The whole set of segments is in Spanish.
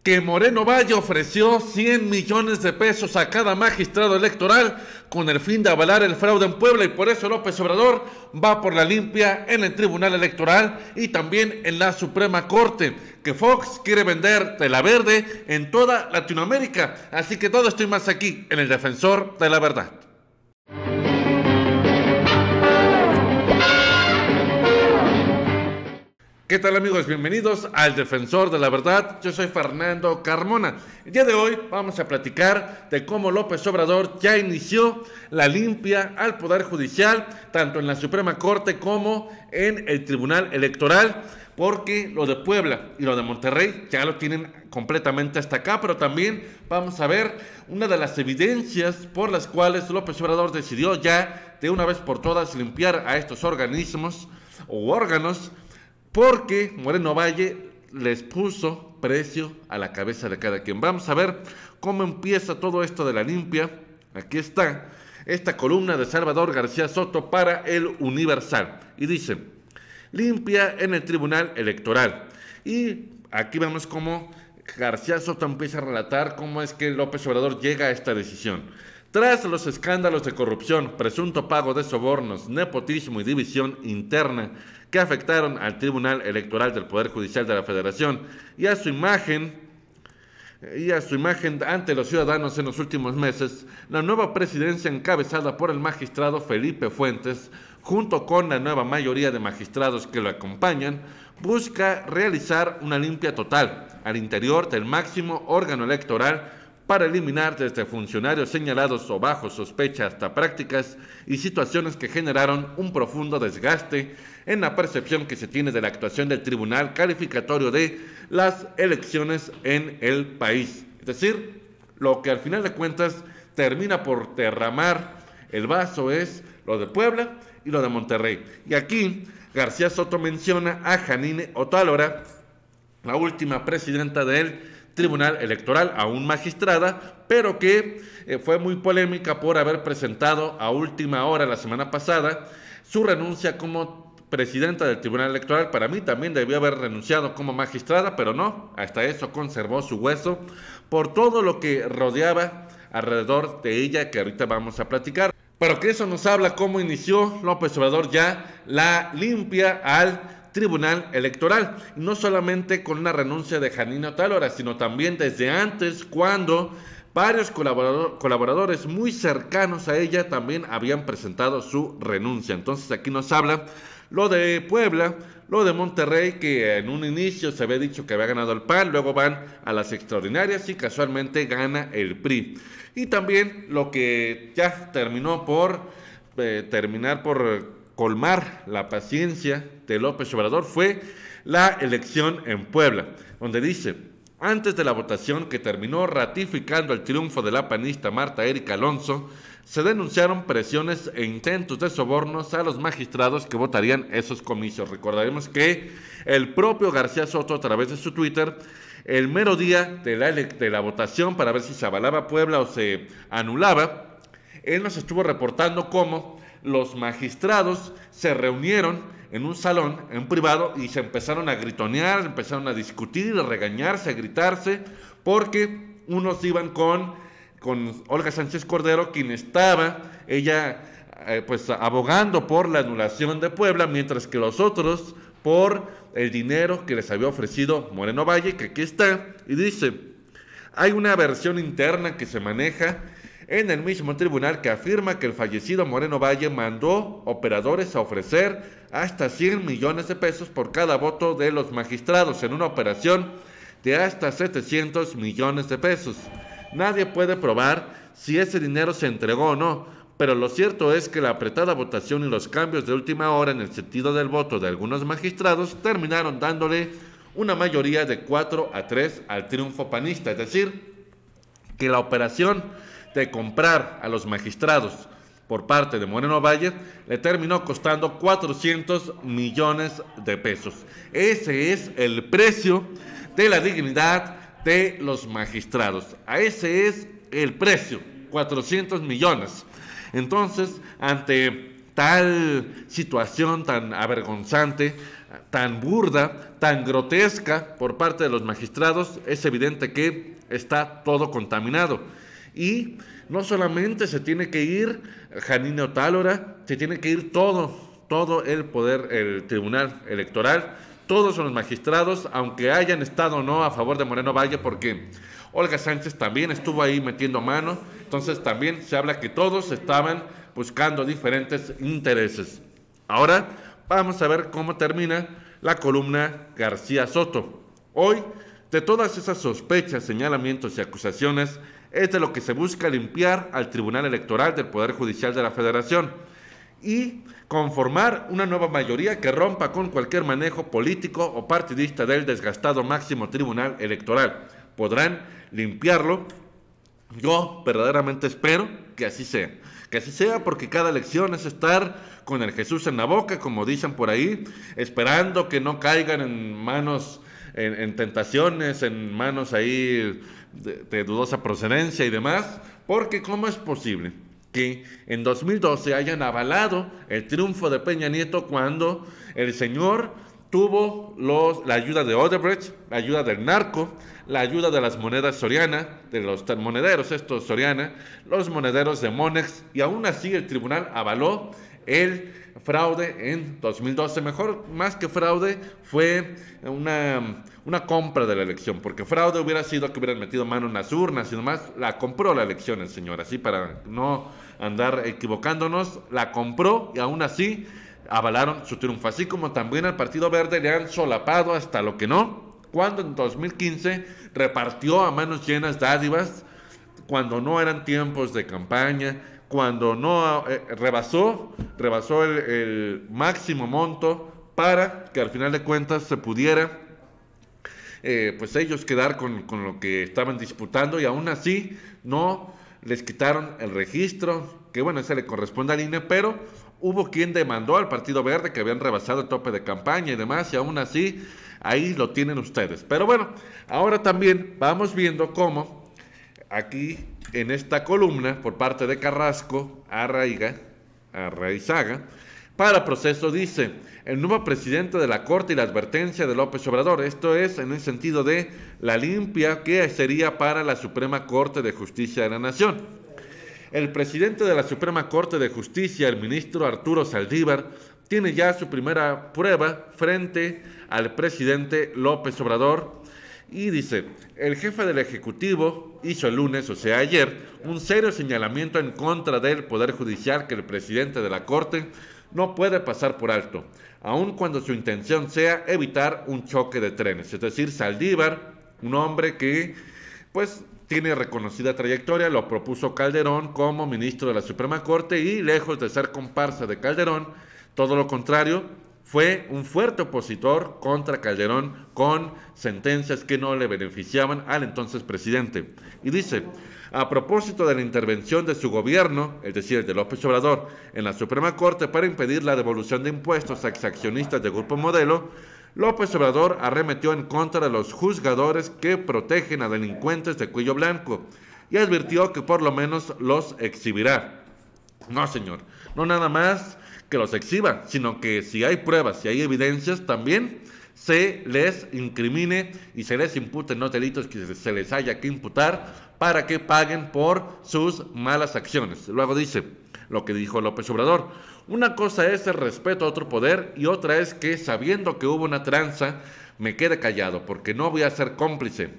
que Moreno Valle ofreció 100 millones de pesos a cada magistrado electoral con el fin de avalar el fraude en Puebla, y por eso López Obrador va por la limpia en el Tribunal Electoral y también en la Suprema Corte, que Fox quiere vender tela verde en toda Latinoamérica. Así que todo esto y más aquí en El Defensor de la Verdad. ¿Qué tal, amigos? Bienvenidos al Defensor de la Verdad. Yo soy Fernando Carmona. El día de hoy vamos a platicar de cómo López Obrador ya inició la limpia al Poder Judicial, tanto en la Suprema Corte como en el Tribunal Electoral, porque lo de Puebla y lo de Monterrey ya lo tienen completamente hasta acá, pero también vamos a ver una de las evidencias por las cuales López Obrador decidió ya de una vez por todas limpiar a estos organismos o órganos, porque Moreno Valle les puso precio a la cabeza de cada quien. Vamos a ver cómo empieza todo esto de la limpia. Aquí está esta columna de Salvador García Soto para El Universal. Y dice: limpia en el Tribunal Electoral. Y aquí vemos cómo García Soto empieza a relatar cómo es que López Obrador llega a esta decisión. Tras los escándalos de corrupción, presunto pago de sobornos, nepotismo y división interna que afectaron al Tribunal Electoral del Poder Judicial de la Federación y a su imagen ante los ciudadanos en los últimos meses, la nueva presidencia encabezada por el magistrado Felipe Fuentes, junto con la nueva mayoría de magistrados que lo acompañan, busca realizar una limpia total al interior del máximo órgano electoral para eliminar desde funcionarios señalados o bajo sospecha hasta prácticas y situaciones que generaron un profundo desgaste en la percepción que se tiene de la actuación del tribunal calificatorio de las elecciones en el país. Es decir, lo que al final de cuentas termina por derramar el vaso es lo de Puebla y lo de Monterrey. Y aquí García Soto menciona a Janine Otálora, la última presidenta del Tribunal Electoral, aún magistrada, pero que fue muy polémica por haber presentado a última hora la semana pasada su renuncia como presidenta del Tribunal Electoral. Para mí también debió haber renunciado como magistrada, pero no, hasta eso conservó su hueso por todo lo que rodeaba alrededor de ella, que ahorita vamos a platicar. Pero que eso nos habla cómo inició López Obrador ya la limpia al Tribunal Electoral, y no solamente con una renuncia de Janine Otálora, sino también desde antes, cuando varios colaboradores muy cercanos a ella también habían presentado su renuncia. Entonces aquí nos habla lo de Puebla, lo de Monterrey, que en un inicio se había dicho que había ganado el PAN, luego van a las extraordinarias y casualmente gana el PRI. Y también lo que ya terminó por colmar la paciencia de López Obrador fue la elección en Puebla, donde dice: antes de la votación que terminó ratificando el triunfo de la panista Marta Erika Alonso, se denunciaron presiones e intentos de sobornos a los magistrados que votarían esos comicios. Recordaremos que el propio García Soto, a través de su Twitter, el mero día de la votación para ver si se avalaba Puebla o se anulaba, él nos estuvo reportando cómo los magistrados se reunieron en un salón, en privado, y se empezaron a gritonear, empezaron a discutir, a regañarse, a gritarse, porque unos iban con Olga Sánchez Cordero, quien estaba, ella, abogando por la anulación de Puebla, mientras que los otros por el dinero que les había ofrecido Moreno Valle, que aquí está, y dice: hay una versión interna que se maneja en el mismo tribunal que afirma que el fallecido Moreno Valle mandó operadores a ofrecer hasta 100 millones de pesos por cada voto de los magistrados en una operación de hasta 700 millones de pesos. Nadie puede probar si ese dinero se entregó o no, pero lo cierto es que la apretada votación y los cambios de última hora en el sentido del voto de algunos magistrados terminaron dándole una mayoría de 4-3 al triunfo panista. Es decir, que la operación de comprar a los magistrados por parte de Moreno Valle le terminó costando 400 millones de pesos. Ese es el precio de la dignidad de los magistrados. A ese es el precio, 400 millones. Entonces, ante tal situación tan avergonzante, tan burda, tan grotesca por parte de los magistrados, es evidente que está todo contaminado. Y no solamente se tiene que ir Janine Otálora, se tiene que ir todo el poder, el Tribunal Electoral, todos los magistrados, aunque hayan estado o no a favor de Moreno Valle, porque Olga Sánchez también estuvo ahí metiendo mano, entonces también se habla que todos estaban buscando diferentes intereses. Ahora vamos a ver cómo termina la columna García Soto. Hoy, de todas esas sospechas, señalamientos y acusaciones, es de lo que se busca limpiar al Tribunal Electoral del Poder Judicial de la Federación y conformar una nueva mayoría que rompa con cualquier manejo político o partidista del desgastado máximo Tribunal Electoral. Podrán limpiarlo. Yo verdaderamente espero que así sea, porque cada elección es estar con el Jesús en la boca, como dicen por ahí, esperando que no caigan en manos, en tentaciones, en manos ahí de dudosa procedencia y demás, porque ¿cómo es posible que en 2012 hayan avalado el triunfo de Peña Nieto cuando el señor tuvo la ayuda de Odebrecht, la ayuda del narco, la ayuda de las monedas Soriana, de los monederos estos Soriana, los monederos de Monex, y aún así el tribunal avaló el fraude en 2012? Mejor, más que fraude, fue una compra de la elección, porque fraude hubiera sido que hubieran metido mano en las urnas y demás. La compró la elección el señor, así para no andar equivocándonos, la compró y aún así avalaron su triunfo, así como también al Partido Verde le han solapado hasta lo que no, cuando en 2015 repartió a manos llenas dádivas, cuando no eran tiempos de campaña, cuando no rebasó el máximo monto para que al final de cuentas se pudiera pues ellos quedar con lo que estaban disputando, y aún así no les quitaron el registro, que bueno, ese le corresponde al INE, pero hubo quien demandó al Partido Verde que habían rebasado el tope de campaña y demás, y aún así ahí lo tienen ustedes. Pero bueno, ahora también vamos viendo cómo aquí en esta columna por parte de Carrasco Arraizaga, para Proceso dice: el nuevo presidente de la Corte y la advertencia de López Obrador. Esto es en el sentido de la limpia que sería para la Suprema Corte de Justicia de la Nación. El presidente de la Suprema Corte de Justicia, el ministro Arturo Saldívar, tiene ya su primera prueba frente al presidente López Obrador, y dice: el jefe del Ejecutivo hizo el lunes, o sea ayer, un serio señalamiento en contra del Poder Judicial que el presidente de la Corte no puede pasar por alto, aun cuando su intención sea evitar un choque de trenes. Es decir, Saldívar, un hombre que pues tiene reconocida trayectoria, lo propuso Calderón como ministro de la Suprema Corte, y lejos de ser comparsa de Calderón, todo lo contrario, fue un fuerte opositor contra Calderón con sentencias que no le beneficiaban al entonces presidente. Y dice: a propósito de la intervención de su gobierno, es decir, el de López Obrador, en la Suprema Corte para impedir la devolución de impuestos a exaccionistas de Grupo Modelo, López Obrador arremetió en contra de los juzgadores que protegen a delincuentes de cuello blanco y advirtió que por lo menos los exhibirá. No, señor, no nada más que los exhiba, sino que si hay pruebas, si hay evidencias, también se les incrimine y se les imputen los delitos que se les haya que imputar para que paguen por sus malas acciones. Luego dice lo que dijo López Obrador: una cosa es el respeto a otro poder y otra es que, sabiendo que hubo una tranza, me quede callado porque no voy a ser cómplice.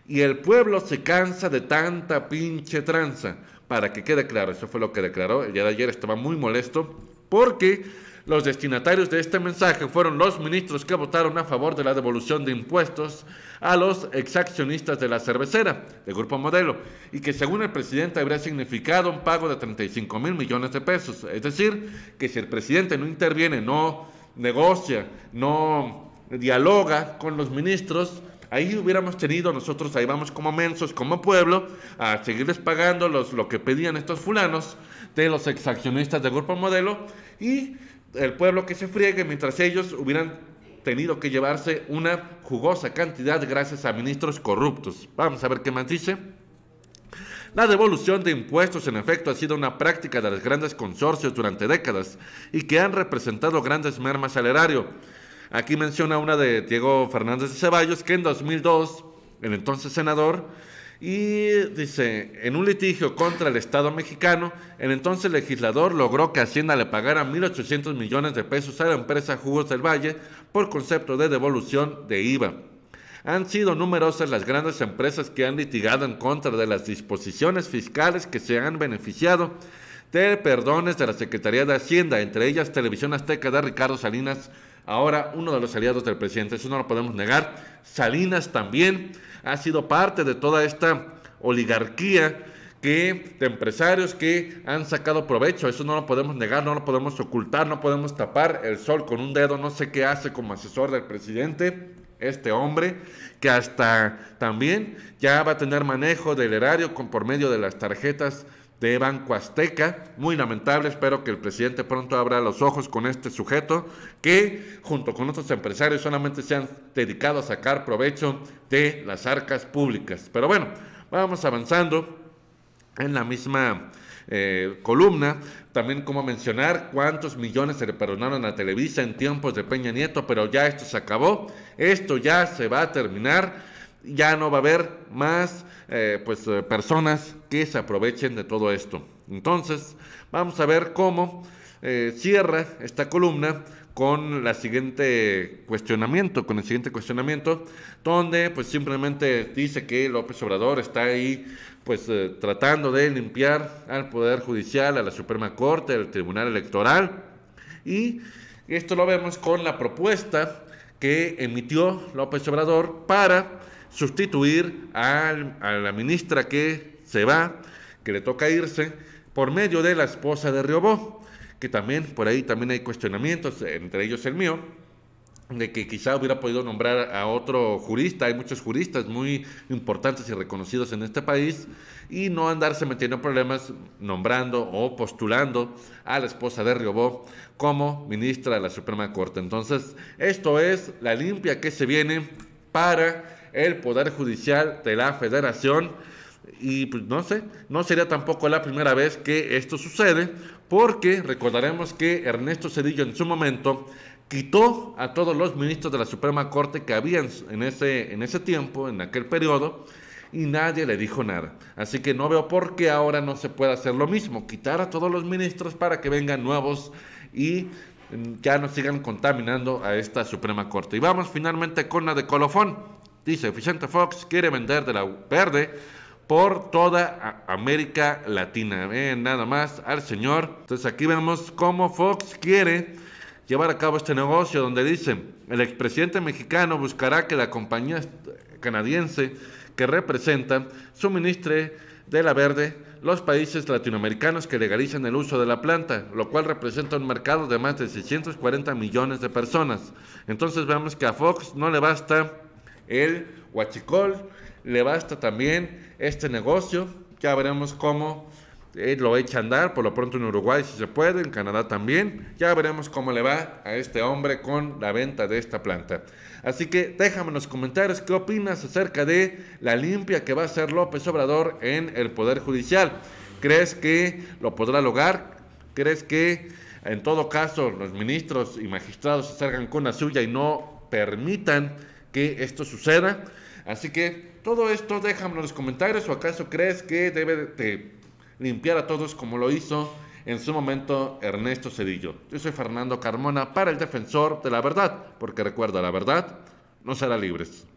Y el pueblo se cansa de tanta pinche tranza. Para que quede claro, eso fue lo que declaró el día de ayer. Estaba muy molesto porque los destinatarios de este mensaje fueron los ministros que votaron a favor de la devolución de impuestos a los exaccionistas de la cervecera, de Grupo Modelo, y que según el presidente habría significado un pago de 35,000 millones de pesos. Es decir, que si el presidente no interviene, no negocia, no dialoga con los ministros, ahí hubiéramos tenido nosotros, ahí vamos como mensos, como pueblo, a seguirles pagando lo que pedían estos fulanos de los exaccionistas de Grupo Modelo, y el pueblo que se friegue mientras ellos hubieran tenido que llevarse una jugosa cantidad gracias a ministros corruptos. Vamos a ver qué más dice. La devolución de impuestos, en efecto, ha sido una práctica de los grandes consorcios durante décadas y que han representado grandes mermas al erario. Aquí menciona una de Diego Fernández de Ceballos, que en 2002, el entonces senador, y dice, en un litigio contra el Estado mexicano, el entonces legislador logró que Hacienda le pagara 1,800 millones de pesos a la empresa Jugos del Valle por concepto de devolución de IVA. Han sido numerosas las grandes empresas que han litigado en contra de las disposiciones fiscales que se han beneficiado de perdones de la Secretaría de Hacienda, entre ellas Televisión Azteca de Ricardo Salinas, ahora uno de los aliados del presidente. Eso no lo podemos negar. Salinas también ha sido parte de toda esta oligarquía de empresarios que han sacado provecho. Eso no lo podemos negar, no lo podemos ocultar, no podemos tapar el sol con un dedo. No sé qué hace como asesor del presidente este hombre, que hasta también ya va a tener manejo del erario por medio de las tarjetas de Banco Azteca. Muy lamentable, espero que el presidente pronto abra los ojos con este sujeto que junto con otros empresarios solamente se han dedicado a sacar provecho de las arcas públicas. Pero bueno, vamos avanzando en la misma columna. También como mencionar cuántos millones se le perdonaron a Televisa en tiempos de Peña Nieto, pero ya esto se acabó, esto ya se va a terminar. Ya no va a haber más personas que se aprovechen de todo esto. Entonces, vamos a ver cómo cierra esta columna con el siguiente cuestionamiento, donde pues simplemente dice que López Obrador está ahí tratando de limpiar al Poder Judicial, a la Suprema Corte, al Tribunal Electoral, y esto lo vemos con la propuesta que emitió López Obrador para sustituir a la ministra que se va, que le toca irse, por medio de la esposa de Riobó, que también por ahí también hay cuestionamientos, entre ellos el mío, de que quizá hubiera podido nombrar a otro jurista. Hay muchos juristas muy importantes y reconocidos en este país, y no andarse metiendo en problemas nombrando o postulando a la esposa de Riobó como ministra de la Suprema Corte. Entonces, esto es la limpia que se viene para el Poder Judicial de la Federación, y pues no sé, no sería tampoco la primera vez que esto sucede, porque recordaremos que Ernesto Zedillo en su momento quitó a todos los ministros de la Suprema Corte que habían en ese tiempo, en aquel periodo, y nadie le dijo nada. Así que no veo por qué ahora no se puede hacer lo mismo, quitar a todos los ministros para que vengan nuevos y ya no sigan contaminando a esta Suprema Corte. Y vamos finalmente con la de colofón. Dice, Vicente Fox quiere vender de la verde por toda América Latina. Ven nada más al señor. Entonces aquí vemos cómo Fox quiere llevar a cabo este negocio, donde dice, el expresidente mexicano buscará que la compañía canadiense que representa suministre de la verde los países latinoamericanos que legalizan el uso de la planta, lo cual representa un mercado de más de 640 millones de personas. Entonces vemos que a Fox no le basta el huachicol, le basta también este negocio. Ya veremos cómo lo echa a andar, por lo pronto en Uruguay si se puede, en Canadá también. Ya veremos cómo le va a este hombre con la venta de esta planta. Así que déjame en los comentarios qué opinas acerca de la limpia que va a hacer López Obrador en el Poder Judicial. ¿Crees que lo podrá lograr? ¿Crees que en todo caso los ministros y magistrados se salgan con la suya y no permitan que esto suceda? Así que todo esto déjamelo en los comentarios. ¿O acaso crees que debe de limpiar a todos como lo hizo en su momento Ernesto Zedillo? Yo soy Fernando Carmona para el Defensor de la Verdad, porque recuerda, la verdad nos hará libres.